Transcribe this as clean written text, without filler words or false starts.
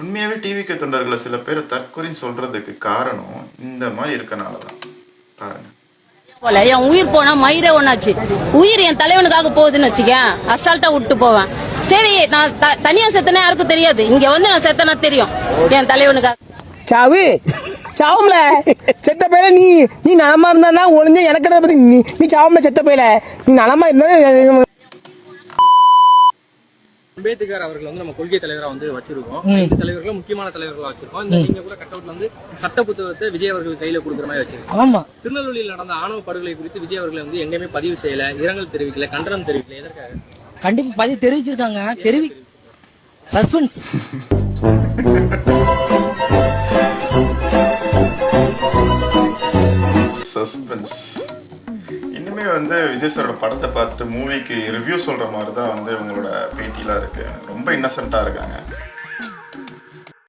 உண்மையாகவே டிவிக்கு தொண்டர்களை சில பேர் தற்கொலைன்னு சொல்கிறதுக்கு காரணம் இந்த மாதிரி இருக்கனால தான். பாருங்க, போல என் உயிர் போனா மயிரே ஒண்ணாச்சு. உயிர் என் தலைவனுக்காக போகுதுன்னு வச்சுக்கேன், அசால்ட்டா விட்டு போவேன். சரி, நான் தனியா செத்தனா யாருக்கும் தெரியாது, இங்க வந்து நான் செத்தனா தெரியும் என் தலைவனுக்காக. சாவு சாவும்ல செத்த பையில நீ நலமா இருந்தா ஒளிஞ்ச எனக்கு பத்தி நீ சாவும்ல செத்த பையில நீ நலமா இருந்தா. அம்பேத்கர் அவர்கள் வந்து நம்ம கொள்கை தலைவரா வந்து வச்சிருக்கோம். 5 தலைவர்களும் முக்கியமான தலைவர்களா வச்சிருக்கோம். இந்த நீங்க கூட கட் அவுட்ல வந்து சட்ட புத்தகத்தை விஜய் அவர்கள் கையில கொடுக்குற மாதிரி வச்சிருக்கோம். ஆமா, திருநெல்வேலியில் நடந்த ஆணவ படுகொலை குறித்து விஜய் அவர்கள் வந்து எங்கேயுமே பதிவு செய்யல, இரங்கல் தெரிவிக்கல, கண்டனம் தெரிவிக்கல. எதற்காக? கண்டிப்பா பதிவு தெரிவிச்சிருக்காங்க. சஸ்பென்ஸ். சஸ்பென்ஸ். இனிமே வந்து விஜய் சாரோட படத்தை பார்த்துட்டு மூவிக்கு ரிவ்யூ சொல்கிற மாதிரி தான் வந்து இவங்களோட பேட்டிலாம் இருக்குது. ரொம்ப இன்னசென்ட்டாக இருக்காங்க.